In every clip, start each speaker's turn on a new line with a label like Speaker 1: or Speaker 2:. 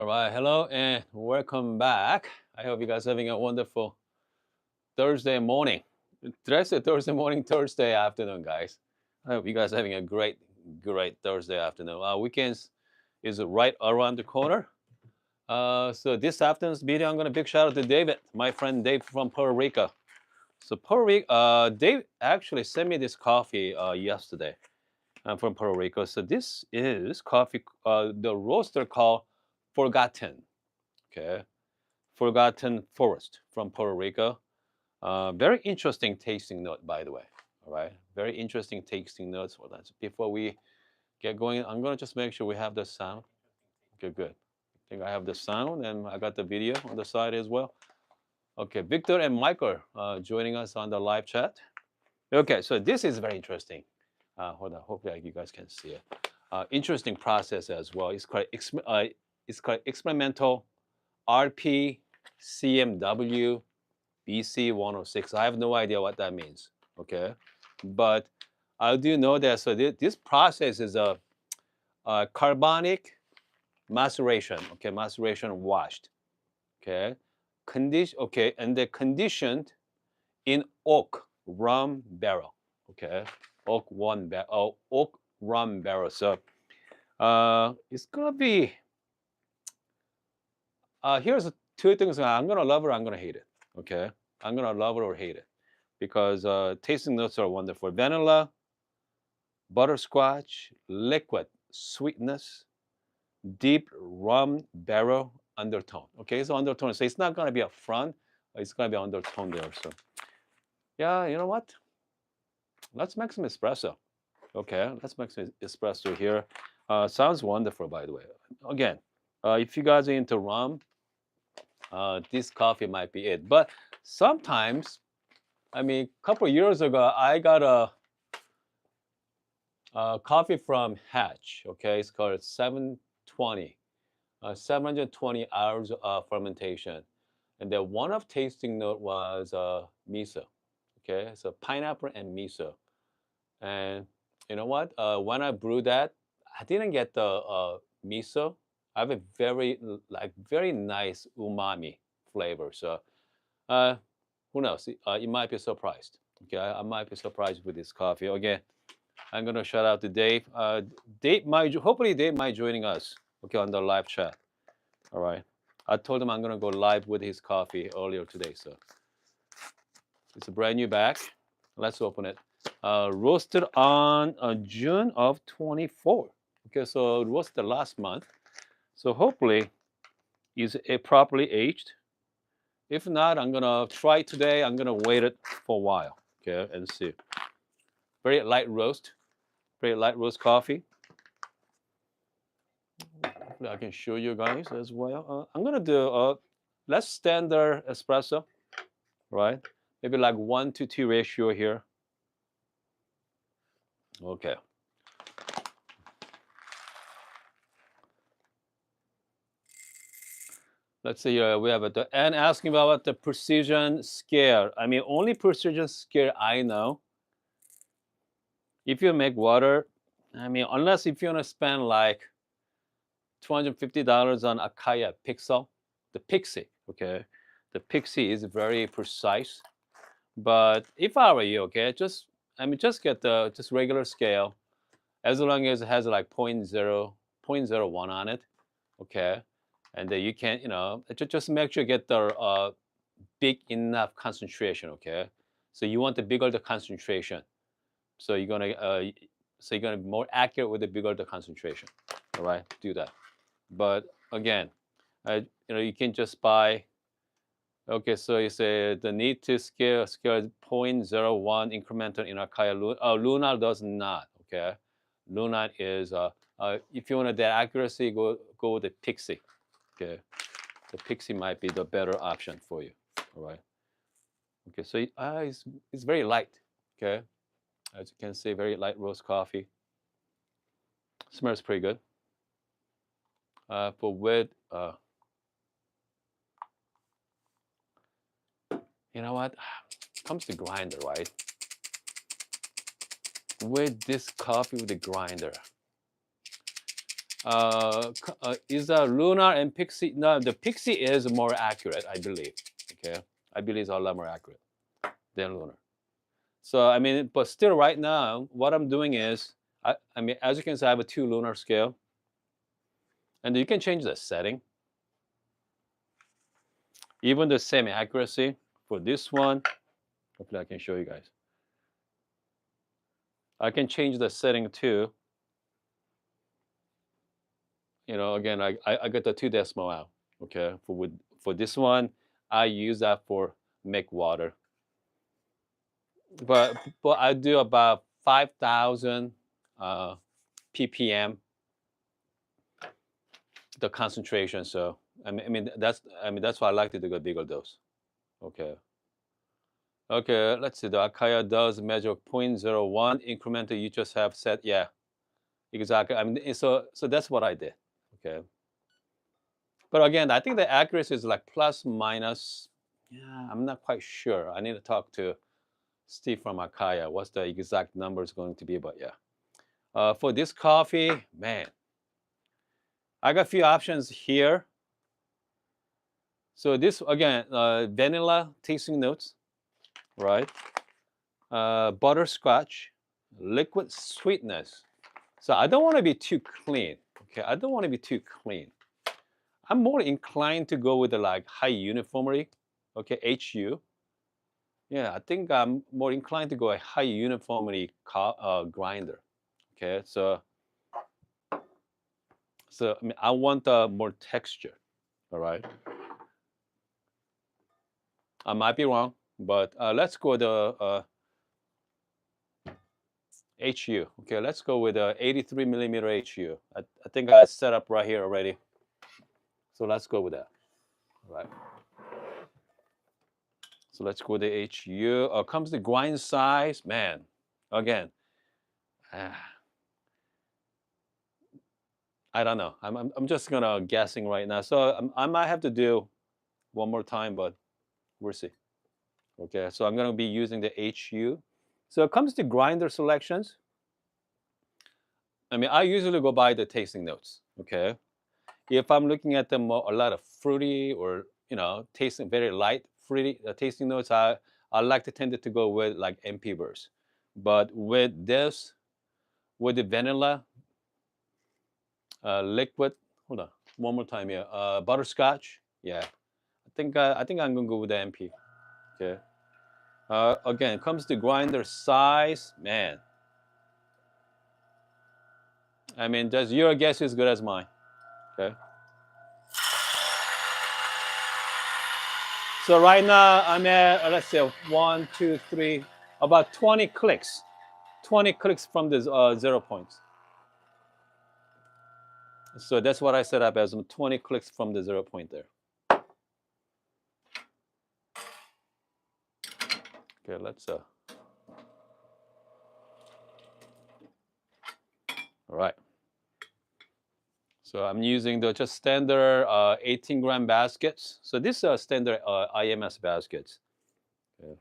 Speaker 1: All right, hello and welcome back. I hope you guys are having a wonderful Thursday morning. Did I say Thursday morning? Thursday afternoon, guys. I hope you guys are having a great Thursday afternoon. Weekends is right around the corner. So this afternoon's video, I'm gonna big shout out to David, my friend Dave from Puerto Rico. So Puerto Rico, Dave actually sent me this coffee yesterday. I'm from Puerto Rico. So this is coffee, the roaster called Forgotten. Okay, Forgotten Forest from Puerto Rico. Very interesting tasting note, by the way. All right, very interesting tasting notes. Hold on. So before we get going, I'm gonna just make sure we have the sound. Okay, good. I think I have the sound and I got the video on the side as well. Okay, Victor and Michael joining us on the live chat. Okay, so this is very interesting. Hold on, hopefully you guys can see it. Interesting process as well. It's called experimental RP CMW BC 106. I have no idea what that means. Okay, but I do know that. So this process is a carbonic maceration. Okay, maceration washed. Okay, condition. Okay, and they're conditioned in oak rum barrel. Okay, oak rum barrel. So it's gonna be. Here's two things. I'm gonna love it. I'm gonna hate it. Okay, I'm gonna love it or hate it because tasting notes are wonderful. Vanilla, butterscotch, liquid sweetness, deep rum barrel undertone. Okay, so undertone. So it's not gonna be a front. It's gonna be undertone there. So yeah, you know what? Let's make some espresso. Okay, let's make some espresso here. Sounds wonderful, by the way. Again, if you guys are into rum, this coffee might be it. But sometimes, I mean, a couple of years ago, I got a coffee from Hatch. Okay, it's called 720, 720 hours of fermentation, and then one of tasting note was miso. Okay, so pineapple and miso, and you know what? When I brewed that, I didn't get the miso. I have a very nice umami flavor. So uh, who knows? You might be surprised. Okay, I might be surprised with this coffee. Again, I'm gonna shout out to Dave. Dave might hopefully Dave might joining us. Okay, on the live chat. All right. I told him I'm gonna go live with his coffee earlier today. So it's a brand new bag. Let's open it. Roasted on June of 24. Okay, so it roasted last month. So hopefully is it properly aged. If not, I'm gonna try today. I'm gonna wait it for a while, okay, and see. Very light roast, very light roast coffee. Hopefully I can show you guys as well. I'm gonna do less standard espresso, right? Maybe like 1 to 2 ratio here. Okay. Let's see. We have it. And asking about the precision scale. I mean, only precision scale I know. If you make water, I mean, unless if you want to spend like $250 on Akaya Pixel, the Pixie, okay? The Pixie is very precise. But if I were you, okay, just get the just regular scale, as long as it has like point zero 0.01 on it, okay? And then you can, just make sure you get the big enough concentration, okay? So you want the bigger the concentration. So you're gonna be more accurate with the bigger the concentration. All right, do that. But again, you can just buy. Okay, so you say the need to scale is zero point 0.01 incremental in Akaya Lunar. Lunar does not. Okay, Lunar is if you want that accuracy, go with the Pixie. Okay, the Pixie might be the better option for you. All right. Okay, so it's very light. Okay, as you can see, very light roast coffee. Smells pretty good. For with you know what? Comes the grinder, right? With this coffee with the grinder. Is Lunar and Pixie? No, the Pixie is more accurate, I believe. Okay, I believe it's a lot more accurate than Lunar. So I mean, but still, right now, what I'm doing is, I mean, as you can see, I have a 2 Lunar scale, and you can change the setting, even the same accuracy for this one. Hopefully, I can show you guys. I can change the setting too. You know, again, I got the 2 decimal out. Okay, for this one, I use that for make water. But I do about 5,000 ppm the concentration. So I mean that's why I like to do a bigger dose. Okay. Okay, let's see. The Akaya does measure 0.01 incremental. You just have said, yeah, exactly. I mean, so that's what I did. Okay. But again, I think the accuracy is like plus minus. Yeah, I'm not quite sure. I need to talk to Steve from Akaya. What's the exact numbers going to be? But yeah. For this coffee, man, I got a few options here. So this again, vanilla tasting notes, right? Butterscotch, liquid sweetness. So I don't want to be too clean. Okay, I don't want to be too clean. I'm more inclined to go with the like high uniformity. Okay, HU. Yeah, I think I'm more inclined to go a high uniformity grinder. Okay, so I mean, I want more texture. All right. I might be wrong, but let's go the HU. Okay, let's go with 83 millimeter HU. I think I set up right here already. So let's go with that. All right. So let's go with the HU. Comes the grind size. Man, again, I don't know. I'm just gonna guessing right now. So I might have to do one more time, but we'll see. Okay, so I'm gonna be using the HU. So it comes to grinder selections. I mean, I usually go by the tasting notes. Okay, if I'm looking at them a lot of fruity or tasting very light fruity tasting notes, I like to tend to go with like MP burst. But with this, with the vanilla liquid, hold on, one more time here. Butterscotch, yeah. I think I'm gonna go with the MP. Okay. Again, it comes to grinder size, man. I mean, does your guess as good as mine? Okay. So right now I'm at let's say 1, 2, 3, about 20 clicks. 20 clicks from the 0 points. So that's what I set up as 20 clicks from the 0 point there. Okay, let's all right. So I'm using the just standard 18-gram baskets. So these are standard IMS baskets. Okay.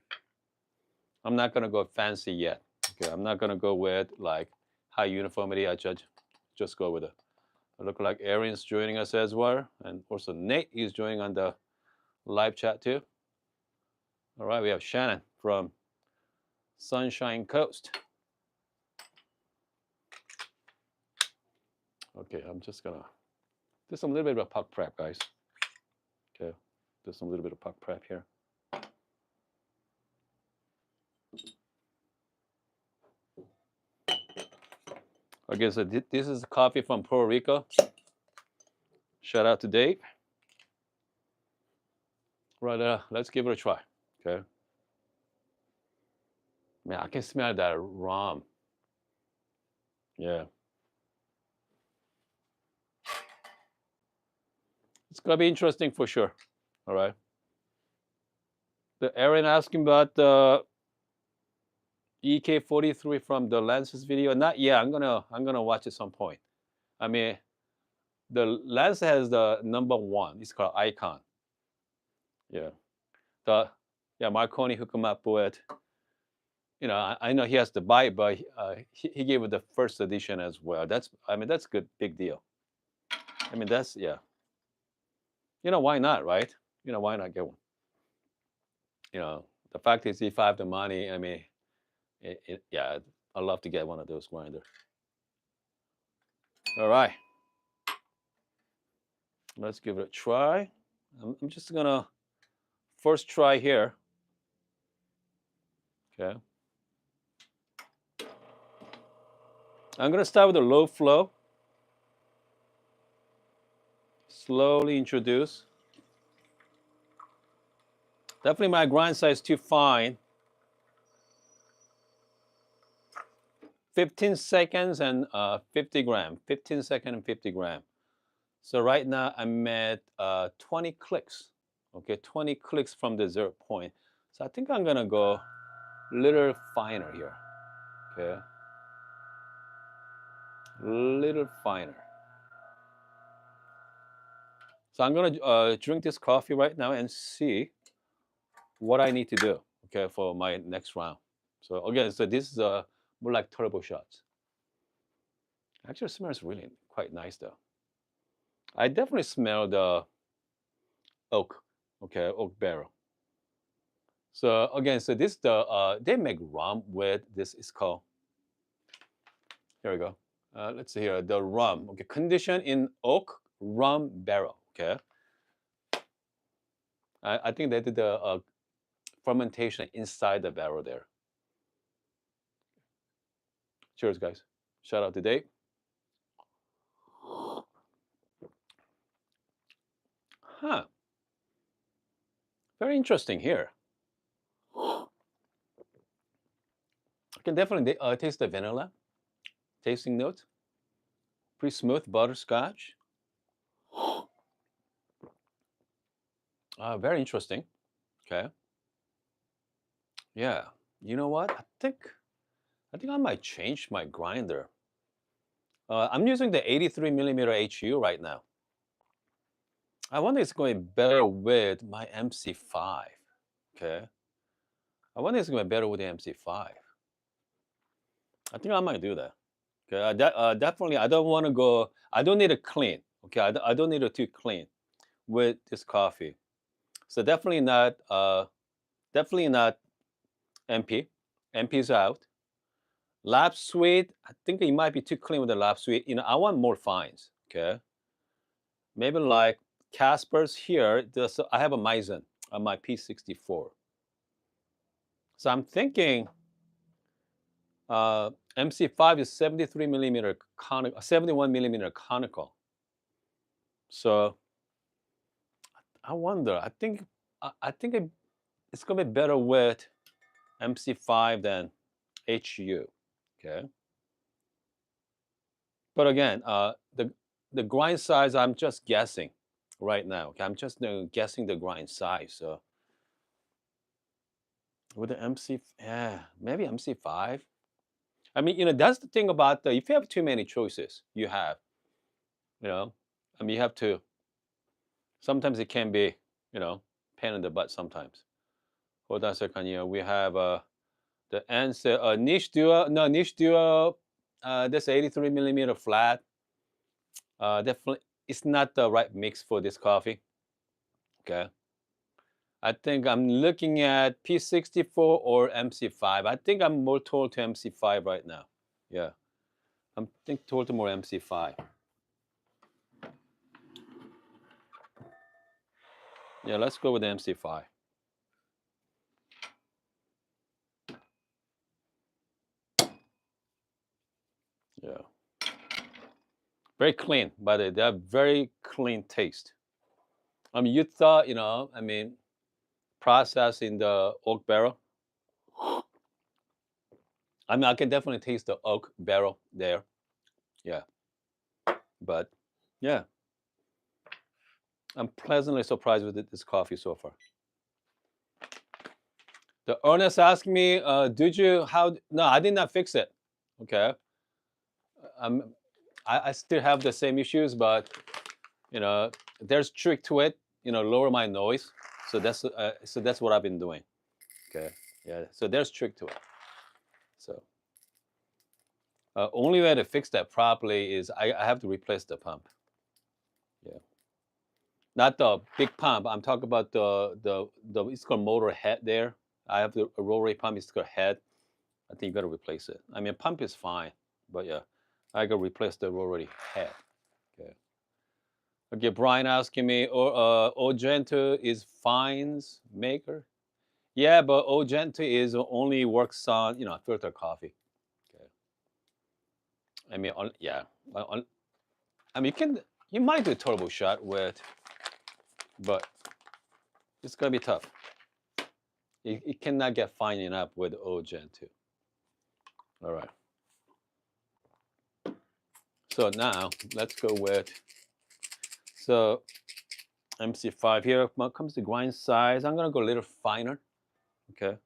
Speaker 1: I'm not gonna go fancy yet. Okay, I'm not gonna go with like high uniformity. I just go with it. It look like Aaron's joining us as well, and also Nate is joining on the live chat too. All right, we have Shannon from Sunshine Coast. Okay, I'm just gonna do some little bit of puck prep, guys. Okay, do some little bit of puck prep here. Okay, so this is coffee from Puerto Rico. Shout out to Dave. Right, let's give it a try. Okay. Man, I can smell that rum. Yeah. It's gonna be interesting for sure. All right. The Aaron asking about the EK43 from the Lance's video. Not yet. I'm gonna watch at some point. I mean, the Lance has the #1. It's called Icon. Yeah. Marconi hooked him up with. I know he has to buy it, but he gave it the first edition as well. That's good, big deal. I mean, that's, yeah. Why not, right? Why not get one? The fact is, if I have the money, I mean, yeah, I'd love to get one of those grinders. All right, let's give it a try. I'm just gonna first try here. Okay. I'm gonna start with a low flow. Slowly introduce. Definitely my grind size too fine. 15 seconds and 50 gram. 15 seconds and 50 gram. So right now I'm at 20 clicks. Okay, 20 clicks from the 0 point. So I think I'm gonna go a little finer here. Okay, little finer. So I'm gonna drink this coffee right now and see what I need to do. Okay, for my next round. So again, so this is more like turbo shots. Actually, smells really quite nice though. I definitely smell the oak. Okay, oak barrel. So again, so this they make rum with this. Is called, here we go. Let's see here, the rum. Okay, conditioned in oak rum barrel. Okay, I think they did the fermentation inside the barrel there. Cheers, guys. Shout out to Dave. Huh. Very interesting here. I can definitely taste the vanilla. Tasting note. Pretty smooth butterscotch. Very interesting. Okay. Yeah. You know what? I think I might change my grinder. I'm using the 83 millimeter HU right now. I wonder if it's going better with my MC5. Okay. I wonder if it's going better with the MC5. I think I might do that. Okay. Definitely, I don't want to go. I don't need a clean. Okay. I don't need a too clean with this coffee. So definitely not. Definitely not MP. MP's out. Lab sweet. I think it might be too clean with the lab sweet. I want more fines. Okay. Maybe like Casper's here. I have a Meissen on my P64. So I'm thinking MC5 is 73 millimeter conical, 71 millimeter conical. So I wonder. I think it's gonna be better with MC5 than HU. Okay. But again, the grind size, I'm just guessing right now. Okay, I'm just guessing the grind size. So with the MC, yeah, maybe MC5. I mean, that's the thing about if you have too many choices, you have, you know, I mean, you have to. Sometimes it can be, pain in the butt. Sometimes. Hold on a second. We have the answer niche duo. No, niche duo. This 83 millimeter flat. Definitely, it's not the right mix for this coffee. Okay. I think I'm looking at P64 or MC5. I think I'm more towards to MC5 right now. Yeah. I'm think towards more MC5. Yeah, let's go with MC5. Yeah. Very clean, by the way. They have very clean taste. I mean, you thought, I mean, process in the oak barrel. I mean, I can definitely taste the oak barrel there. Yeah. But yeah, I'm pleasantly surprised with this coffee so far. The Ernest asked me, "Did you how?" No, I did not fix it. Okay, um, I still have the same issues, but there's trick to it. Lower my noise. So that's what I've been doing. Okay, yeah. So there's trick to it. So only way to fix that properly is I have to replace the pump. Yeah. Not the big pump. I'm talking about the it's called motor head there. I have the a rotary pump. It's called head. I think you got to replace it. I mean, pump is fine, but yeah, I got to replace the rotary head. Okay. Okay. Brian asking me, Ogento is fines maker. Yeah, but Ogento is only works on filter coffee. Okay. I mean, yeah. I mean, you might do turbo shot with, but it's gonna be tough. It cannot get fine enough with Ogento. All right. So now let's go with so MC5 here. When it comes to grind size, I'm gonna go a little finer. Okay.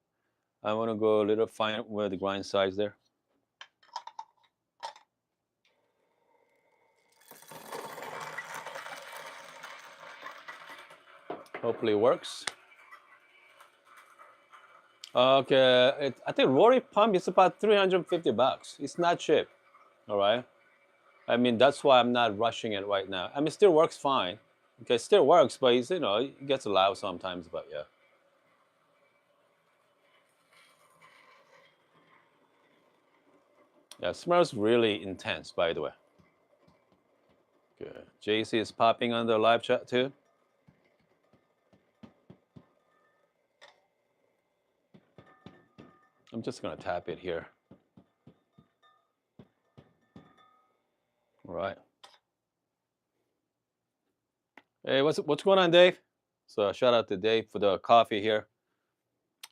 Speaker 1: I want to go a little finer with the grind size there. Hopefully it works. Okay, I think rotary pump is about $350. It's not cheap. All right. I mean, that's why I'm not rushing it right now. I mean, it still works fine. Okay, it still works, but it's, it gets loud sometimes. But yeah. Yeah, it smells really intense, by the way. Good. JC is popping on the live chat too. I'm just gonna tap it here. All right. Hey, what's going on, Dave? So shout out to Dave for the coffee here.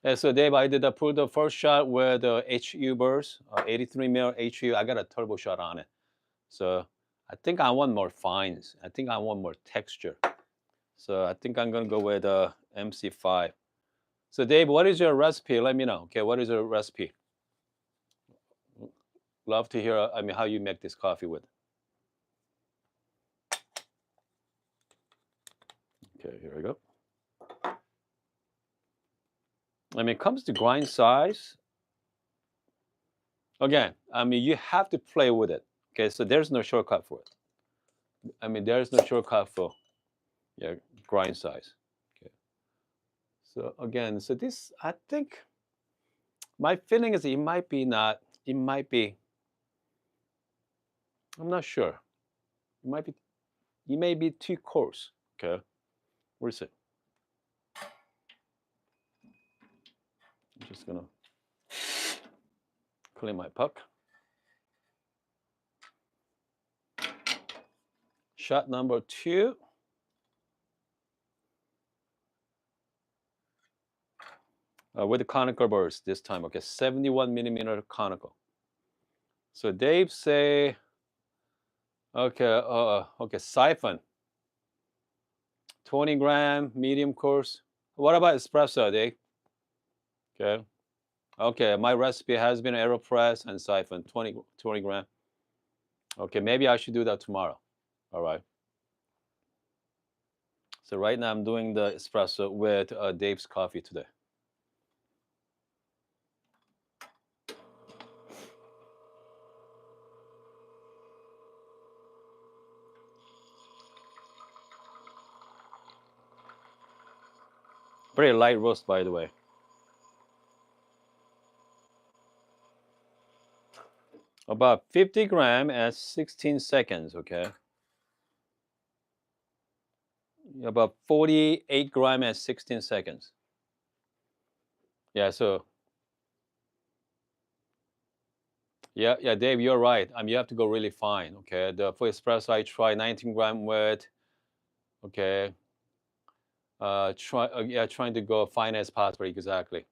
Speaker 1: Hey, so Dave, I did put the first shot with the HU burst, 83 mil HU. I got a turbo shot on it. So I think I want more fines. I think I want more texture. So I think I'm gonna go with MC5. So Dave, what is your recipe? Let me know. Okay, what is your recipe? Love to hear. I mean, how you make this coffee with. Okay, here we go. I mean, it comes to grind size. Again, I mean, you have to play with it. Okay, so there's no shortcut for it. I mean, there's no shortcut for grind size. Okay. So again, so this I think my feeling is it might be not. It might be. I'm not sure. It might be. It may be too coarse. Okay. Where's it? I'm just gonna clean my puck. Shot number 2. With the conical burst this time. Okay, 71 millimeter conical. So Dave say, okay, okay, siphon. 20 gram, medium course. What about espresso, Dave? Okay. Okay, my recipe has been AeroPress and siphon, 20 gram. Okay, maybe I should do that tomorrow. All right. So right now I'm doing the espresso with Dave's coffee today. Very light roast, by the way. About 50 gram at 16 seconds, okay? About 48 gram at 16 seconds. Yeah, so yeah, Dave, you're right. You have to go really fine, okay? For espresso, I try 19 gram with, okay. Trying to go fine as possible, exactly.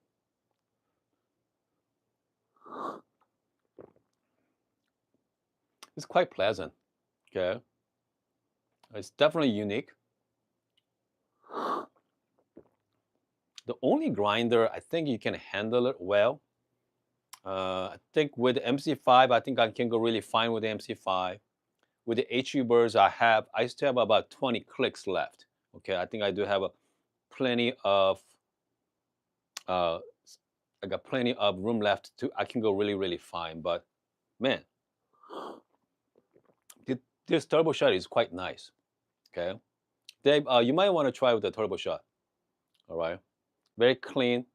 Speaker 1: It's quite pleasant, okay? It's definitely unique. The only grinder, I think you can handle it well. I think with MC5, I think I can go really fine with the MC5. With the HU burrs, I still have about 20 clicks left. Okay, I think I do have plenty of, I got plenty of room left I can go really, really fine. But man, this turbo shot is quite nice. Okay, Dave, you might want to try with the turbo shot. All right, very clean.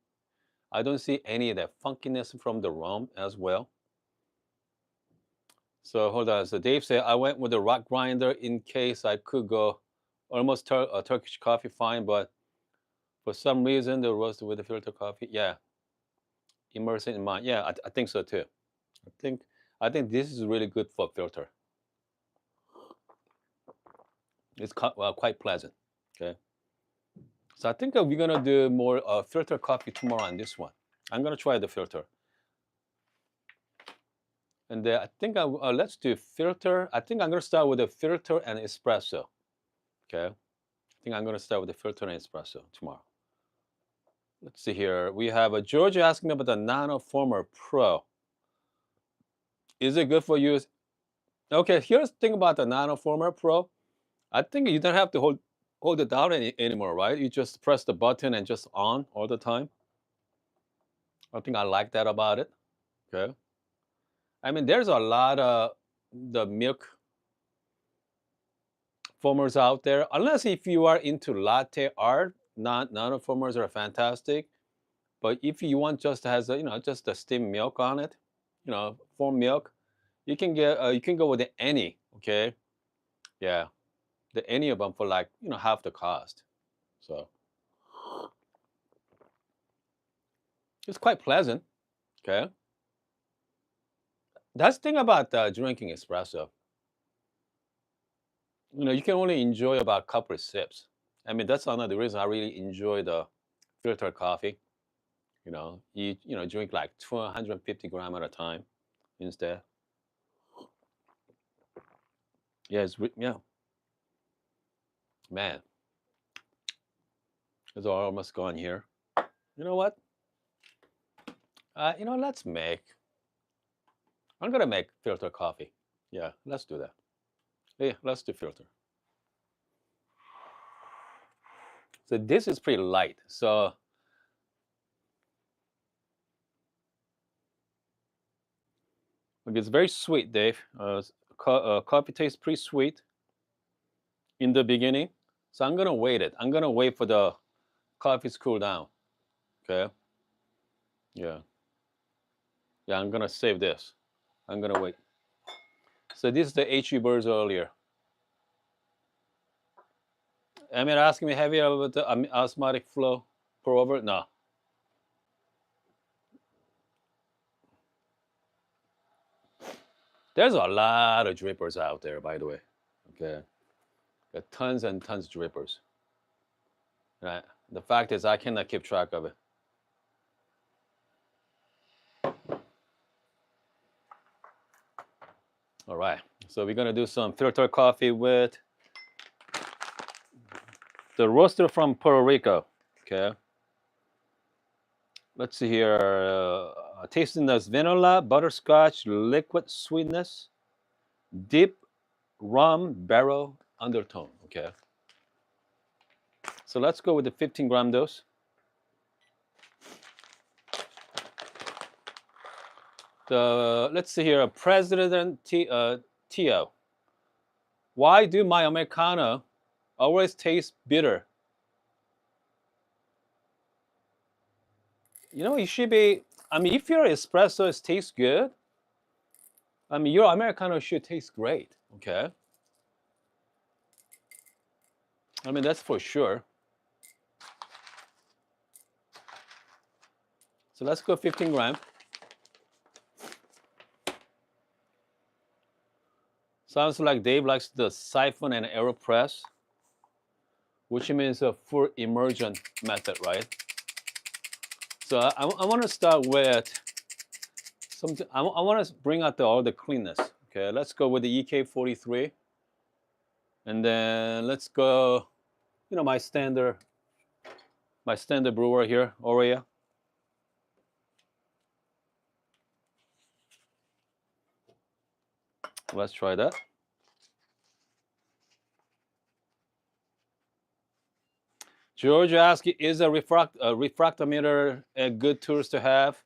Speaker 1: I don't see any of that funkiness from the rum as well. So hold on. So Dave said I went with the rock grinder in case I could go almost Turkish coffee fine, but for some reason the roast with the filter coffee, yeah, immerse it in mine. Yeah, I think so too. I think I think this is really good for filter. It's quite pleasant. Okay, so I think we're gonna do more filter coffee tomorrow on this one. I'm gonna try the filter, and I think let's do filter. I think I'm gonna start with the filter and espresso. Okay, I think I'm gonna start with the filter and espresso tomorrow. Let's see here. We have a George asking about the Nanoformer Pro. Is it good for you? Okay, here's the thing about the Nanoformer Pro. I think you don't have to hold it down anymore, right? You just press the button and just on all the time. I think I like that about it. Okay. I mean, there's a lot of the milk foamers out there. Unless if you are into latte art, nanoformers are fantastic. But if you want just has just the steamed milk on it, foam milk, you can go with the any. Okay. Yeah, the any of them for like half the cost. So it's quite pleasant. Okay. That's the thing about drinking espresso. You can only enjoy about a couple of sips. I mean, that's another reason I really enjoy the filter coffee. You drink like 250 gram at a time instead. Yeah, yeah, man, it's almost gone here. You know what? Let's make. I'm gonna make filter coffee. Yeah, let's do that. Yeah, let's do filter. So this is pretty light. So it's very sweet, Dave. Coffee tastes pretty sweet in the beginning. So I'm gonna wait it. I'm gonna wait for the coffee to cool down. Okay. Yeah. Yeah. I'm gonna save this. I'm gonna wait. So this is the HE birds earlier. Amir asking me, have you ever the osmotic flow pour over? No. There's a lot of drippers out there, by the way. Okay. There are tons and tons of drippers. Right. The fact is, I cannot keep track of it. All right. So we're gonna do some filter coffee with the roaster from Puerto Rico. Okay. Let's see here. Tasting this vanilla, butterscotch, liquid sweetness, deep rum barrel undertone. Okay. So let's go with the 15-gram dose. Let's see here. President Tio. Why do my Americano always taste bitter? It should be. I mean, if your espresso tastes good, I mean, your Americano should taste great. Okay. I mean, that's for sure. So let's go 15 gram. Sounds like Dave likes the siphon and AeroPress, which means a full immersion method, right? So I want to start with something. I want to bring out all the cleanness. Okay, let's go with the EK43, and then let's go. My standard brewer here, Aurea. Let's try that. George asked, is a refractometer a good tools to have?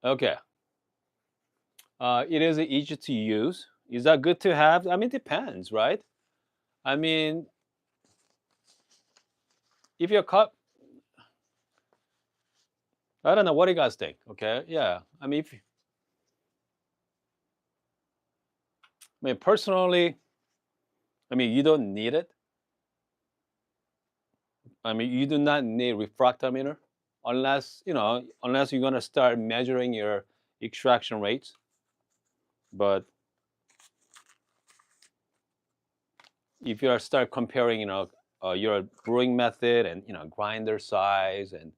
Speaker 1: Okay. It is easy to use. Is that good to have? I mean, it depends, right? I mean, if your cup, I don't know what you guys think. Okay, yeah. I mean, personally, I mean, you don't need it. I mean, you do not need refractometer unless unless you're gonna start measuring your extraction rates. But if you start comparing, your brewing method and grinder size and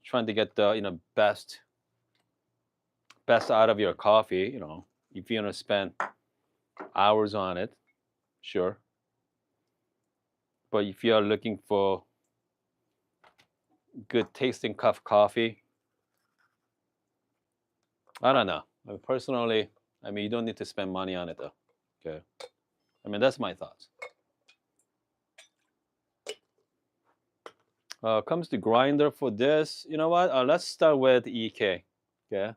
Speaker 1: trying to get the best out of your coffee, if you're gonna spend hours on it, sure. But if you are looking for good tasting cup of coffee, I don't know. I mean, personally, I mean, you don't need to spend money on it though. Okay. I mean, that's my thoughts. Comes to grinder for this. You know what? Let's start with EK. Okay.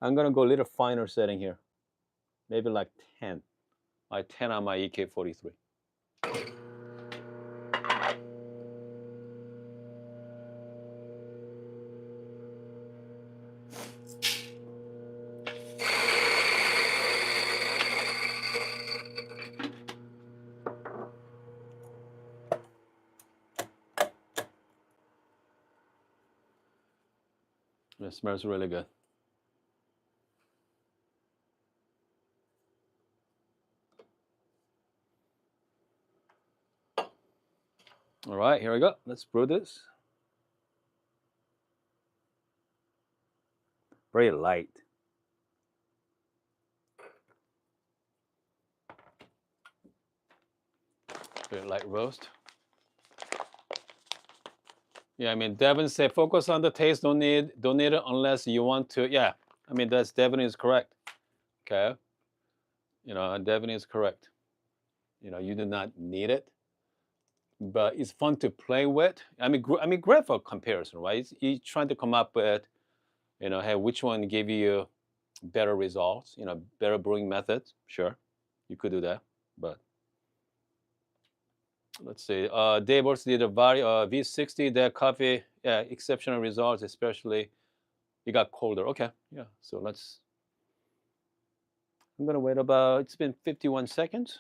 Speaker 1: I'm gonna go a little finer setting here. Maybe like 10. Like 10 on my EK43. It smells really good. All right, here we go. Let's brew this. Very light. Very light roast. Yeah, I mean, Devin said focus on the taste. Don't need it unless you want to. Yeah, I mean that's Devin is correct. Okay, Devin is correct. You do not need it, but it's fun to play with. I mean, great for comparison, right? You're trying to come up with, hey, which one give you better results? Better brewing methods. Sure, you could do that, but let's see. Dave also did a V60. That coffee, yeah, exceptional results, especially it got colder. Okay, yeah. So I'm gonna wait about. It's been 51 seconds.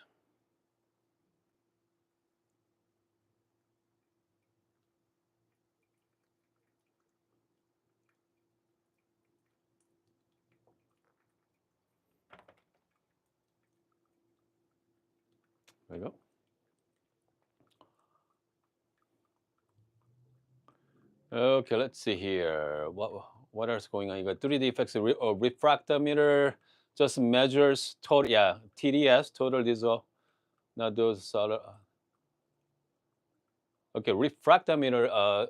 Speaker 1: There we go. Okay, let's see here. What else going on? You got 3D effects. Refractometer just measures total. Yeah, TDS, total dissolve. Not those solid. Okay, refractometer.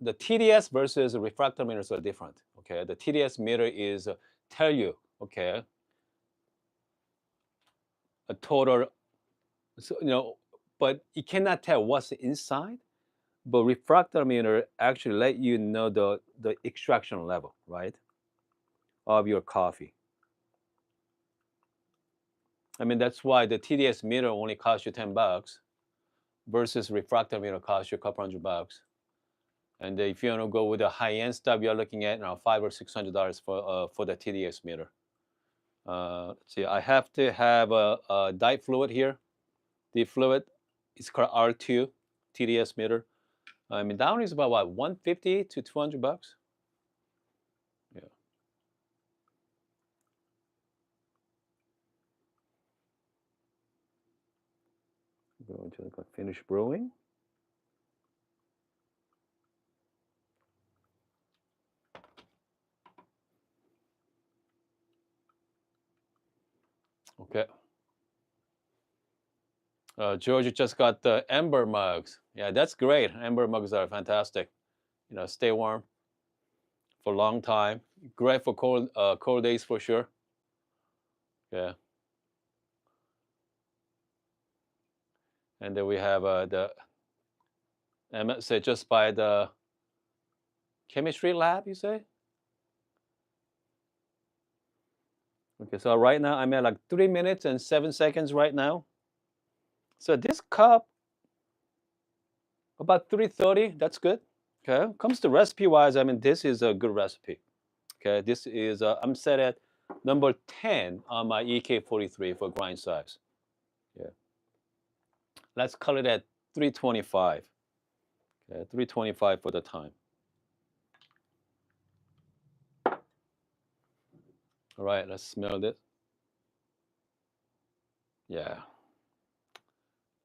Speaker 1: The TDS versus refractometers are different. Okay, the TDS meter is tell you. Okay, a total. So but you cannot tell what's inside. But refractometer actually let you know the extraction level, right, of your coffee. I mean, that's why the TDS meter only costs you $10 versus refractometer costs you a couple $100. And if you want to go with the high-end stuff, you're looking at $500 or $600 for the TDS meter. Let's see, I have to have a dyed fluid here. The fluid is called R2 TDS meter. I mean, that one is about what, 150 to $200? Yeah. Going to finish brewing. Okay. George just got the amber mugs. Yeah, that's great. Amber mugs are fantastic. Stay warm for a long time. Great for cold days for sure. Yeah. And then we have the Emmett said just by the chemistry lab, you say? Okay, so right now I'm at like 3 minutes and 7 seconds right now. So this cup, about 330, that's good. Okay, comes to recipe wise, I mean, this is a good recipe. Okay, this is, I'm set at number 10 on my EK43 for grind size. Yeah, let's call it at 325. Okay, 325 for the time. All right, let's smell this. Yeah,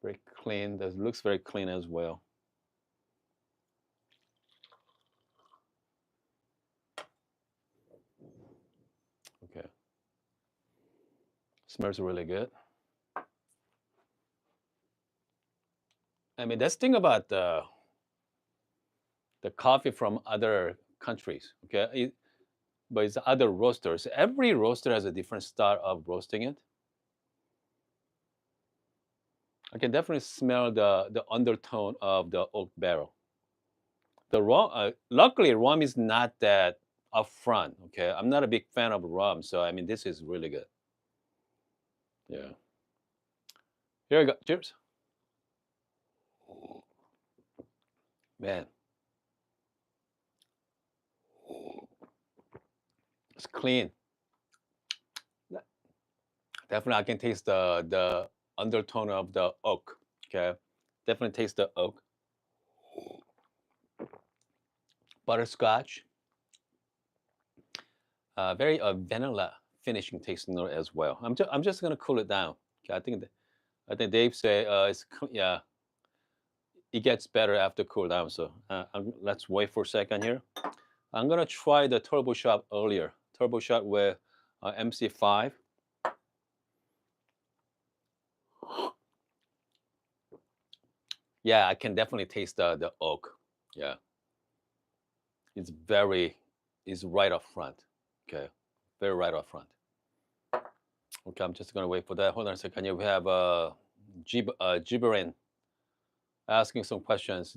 Speaker 1: very clean. That looks very clean as well. Okay, smells really good. I mean, that's the thing about the coffee from other countries. Okay, but it's other roasters. Every roaster has a different style of roasting it. I can definitely smell the undertone of the oak barrel. The rum, luckily, rum is not that upfront. Okay, I'm not a big fan of rum, so I mean, this is really good. Yeah. Here we go. Cheers. Man, it's clean. Definitely, I can taste the undertone of the oak. Okay, definitely taste the oak. Butterscotch, very vanilla finishing tasting note as well. I'm just gonna cool it down. Okay, I think Dave say yeah, it gets better after cool down. So let's wait for a second here. I'm gonna try the turbo shot earlier. Turbo shot with MC5. Yeah, I can definitely taste the oak. Yeah, it's very, it's right up front. Okay, very right up front. Okay, I'm just gonna wait for that. Hold on a second. Here we have Gibberin asking some questions.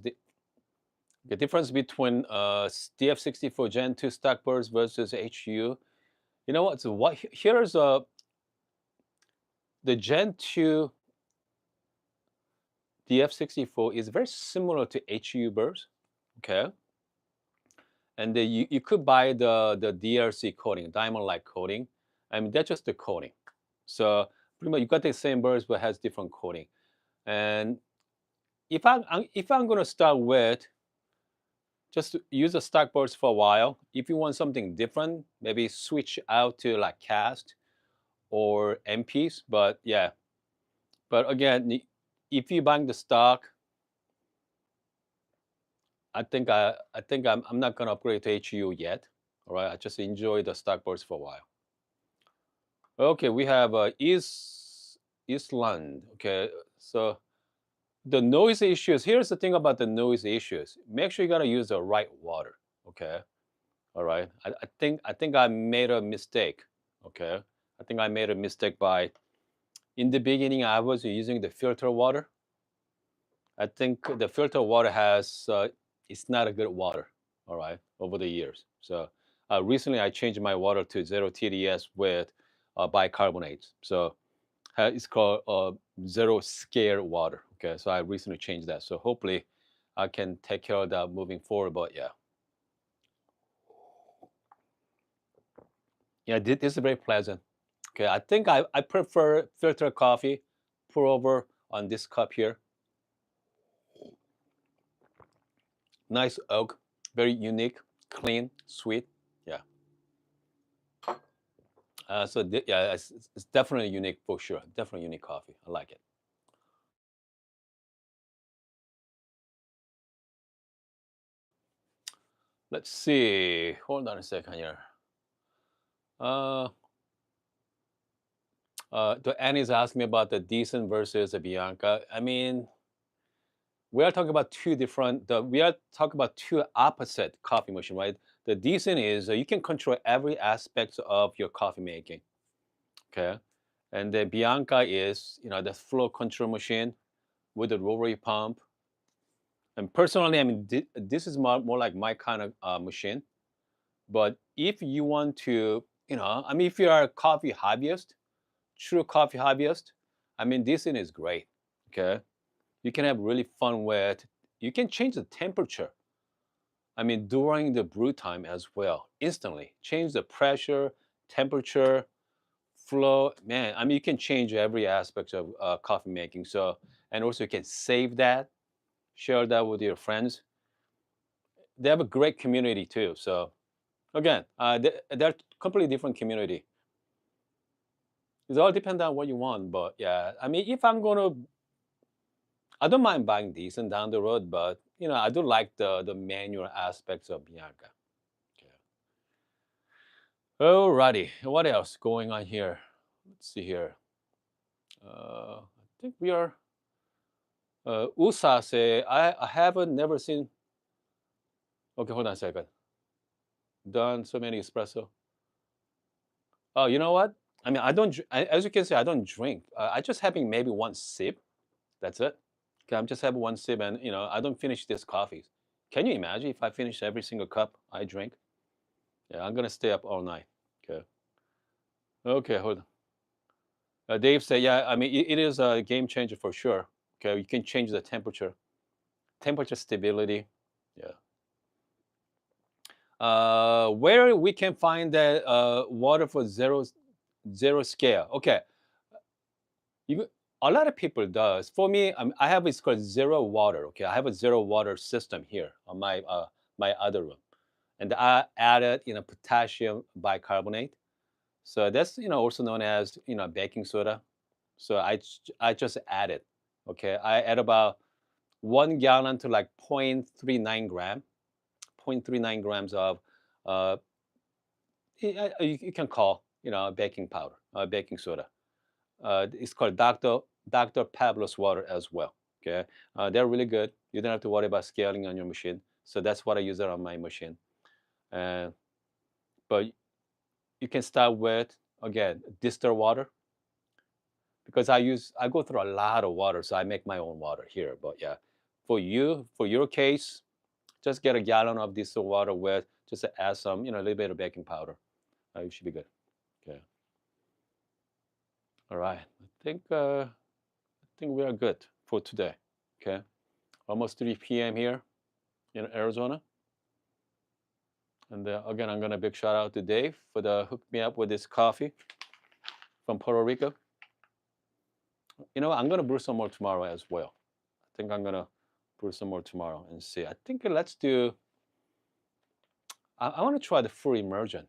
Speaker 1: The difference between DF64 Gen 2 stock burst versus HU. You know what? So here's the Gen 2 DF64 is very similar to HU burst. Okay, and you could buy the DRC coating, diamond like coating. I mean, that's just the coating. So pretty much you got the same burst but has different coating. And if I'm gonna start with just use a stock burst for a while. If you want something different, maybe switch out to like cast or MPs. But yeah, but again, if you're buying the stock, I think I'm not gonna upgrade to HU yet. All right, I just enjoy the stock burst for a while. Okay, we have Eastland. Okay, so the noise issues. Here's the thing about the noise issues. Make sure you gotta use the right water. Okay. All right. I think I made a mistake. Okay. I think I made a mistake by in the beginning I was using the filter water. I think the filter water has it's not a good water. All right. Over the years. So recently I changed my water to zero TDS with bicarbonate. So it's called zero scare water. Okay. So I recently changed that. So hopefully I can take care of that moving forward. But yeah. Yeah, this is very pleasant. Okay, I think I prefer filter coffee. Pour over on this cup here. Nice oak, very unique, clean, sweet. Yeah. Yeah, it's definitely unique for sure. Definitely unique coffee. I like it. Let's see. Hold on a second here. Uh, the Annie's asking me about the decent versus the Bianca. I mean, we are talking about we are talking about two opposite coffee machine, right? The decent is you can control every aspect of your coffee making. Okay, and the Bianca is the flow control machine with the rotary pump. And personally, I mean, this is more like my kind of machine. But if you want to, I mean, if you are a coffee hobbyist, true coffee hobbyist, I mean, this thing is great. Okay, you can have really fun with. You can change the temperature. I mean, during the brew time as well, instantly change the pressure, temperature, flow. Man, I mean, you can change every aspect of coffee making. So, and also you can save that, share that with your friends. They have a great community too. So again, they're completely different community. It all depends on what you want. But yeah, I mean, if I'm gonna, I don't mind buying decent down the road, but I do like the manual aspects of Bianca. Okay. Alrighty, what else going on here? Let's see here. I think we are. Usa say I haven't never seen. Okay, hold on a second. Done so many espresso. Oh, you know what? I mean, I don't. As you can see, I don't drink. I just having maybe one sip. That's it. Okay, I'm just having one sip, and I don't finish this coffee. Can you imagine if I finish every single cup I drink? Yeah, I'm gonna stay up all night. Okay. Okay, hold on. Dave said, yeah, I mean, it is a game changer for sure. Okay, you can change the temperature stability. Yeah. Where we can find that water for zero scale. Okay, you a lot of people does. For me, I have it's called zero water. Okay, I have a zero water system here on my other room, and I added potassium bicarbonate. So that's also known as baking soda. So I just add it. Okay, I add about 1 gallon to like 0.39 gram, 0.39 grams of uh, you can call baking powder, baking soda. It's called Dr. Pablo's water as well. Okay, they're really good. You don't have to worry about scaling on your machine. So that's what I use it on my machine. And but you can start with again distilled water because I go through a lot of water, so I make my own water here. But yeah, for your case, just get a gallon of distilled water with just add some a little bit of baking powder. You should be good. Okay. All right. I think we are good for today. Okay. Almost 3 p.m. here in Arizona. And again, I'm gonna big shout out to Dave for the hook me up with this coffee from Puerto Rico. I'm gonna brew some more tomorrow as well. I think I'm gonna brew some more tomorrow and see. I think let's do. I want to try the full immersion.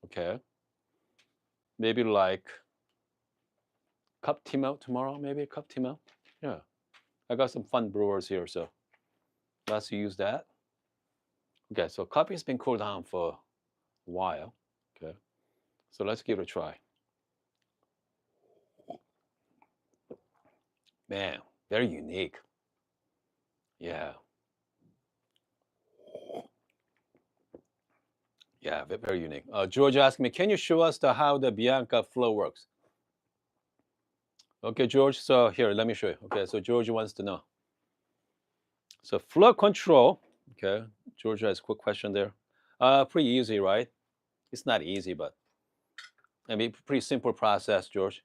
Speaker 1: Okay. Maybe like cup Timo tomorrow. Maybe a cup Timo. Yeah. I got some fun brewers here, so let's use that. Okay, so coffee has been cooled down for a while. Okay, so let's give it a try. Man, very unique. Yeah, yeah, very unique. George asked me, can you show us how the Bianca flow works? Okay, George. So here, let me show you. Okay, so George wants to know. So flow control. Okay, George has a quick question there. Pretty easy, right? It's not easy, but I mean, pretty simple process, George.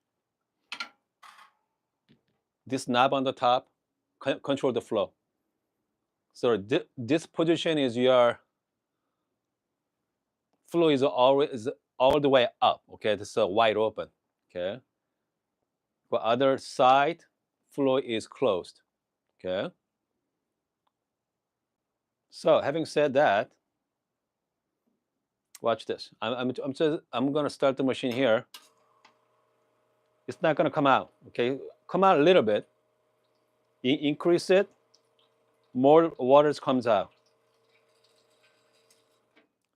Speaker 1: This knob on the top control the flow. So this position is your flow is always all the way up. Okay, this is wide open. Okay, for other side, flow is closed. Okay. So having said that, watch this. I'm gonna start the machine here. It's not gonna come out. Okay, come out a little bit. Increase it. More water comes out.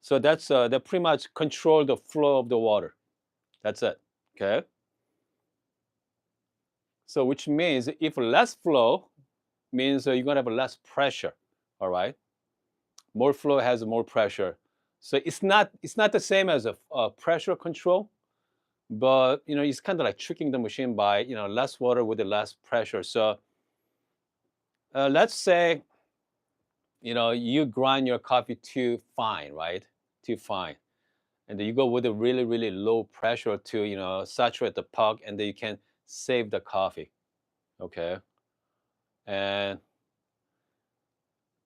Speaker 1: So that's that pretty much control the flow of the water. That's it. Okay. So which means if less flow means you're gonna have less pressure. All right. More flow has more pressure. So it's not the same as a pressure control, but it's kind of like tricking the machine by less water with the less pressure. So let's say you grind your coffee too fine, right? Too fine, and then you go with a really really low pressure to saturate the puck, and then you can save the coffee. Okay. and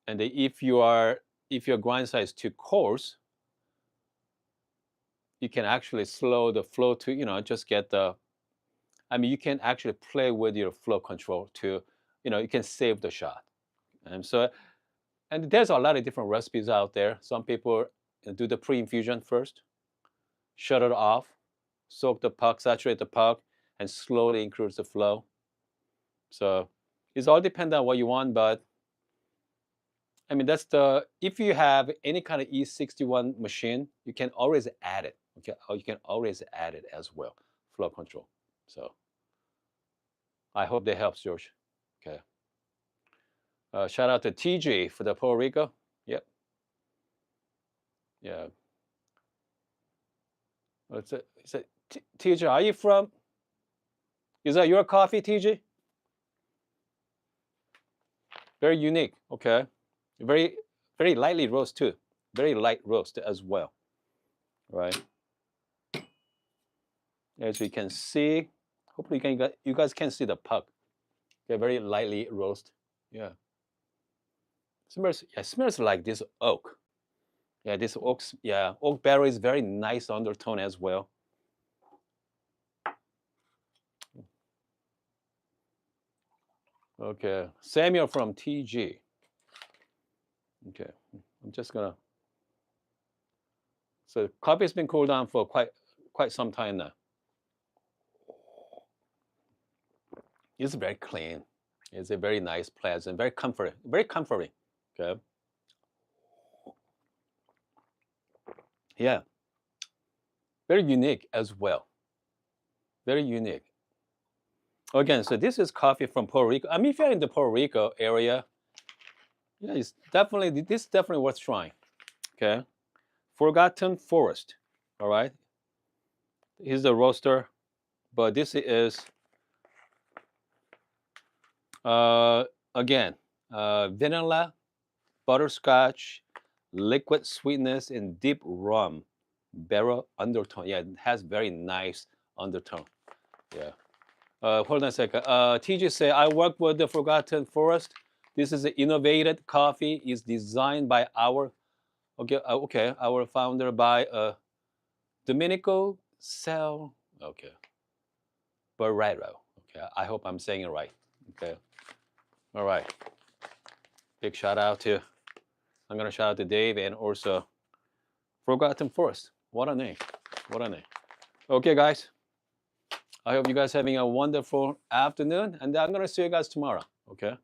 Speaker 1: if your grind size is too coarse, you can actually slow the flow to just get the. I mean, you can actually play with your flow control to, you can save the shot. And so, and there's a lot of different recipes out there. Some people do the pre-infusion first, shut it off, soak the puck, saturate the puck, and slowly increase the flow. So it's all dependent on what you want, but I mean, if you have any kind of E61 machine, you can always add it. Okay, or you can always add it as well, flow control. So I hope that helps, George. Okay. Shout out to TJ for the Puerto Rico. Yep. Yeah. What's it? TJ, are you from? Is that your coffee, TJ? Very unique. Okay. Very, very lightly roast too. Very light roast as well. Right. As you can see, hopefully you guys can see the puck. Okay, very lightly roast. Yeah. Smells like this oak. Yeah, this oak barrel is very nice undertone as well. Okay, Samuel from TG. Okay, I'm just gonna. So coffee's been cooled down for quite some time now. It's very clean. It's a very nice, pleasant, very comforting. Okay. Yeah. Very unique as well. Very unique. Again, so this is coffee from Puerto Rico. I mean, if you're in the Puerto Rico area, yeah, this is definitely worth trying. Okay. Forgotten Forest. All right. Here's the roaster, but this is again vanilla, butterscotch, liquid sweetness, and deep rum barrel undertone. Yeah, it has very nice undertone. Yeah. Hold on a second. TJ say, I work with the Forgotten Forest. This is an innovative coffee. Is designed by our our founder by Domenico Cel. Okay. Barrero. Okay. I hope I'm saying it right. Okay. All right. Big shout out to. I'm gonna shout out to Dave and also Forgotten Forest. What a name. What a name. Okay, guys. I hope you guys having a wonderful afternoon, and I'm gonna see you guys tomorrow. Okay.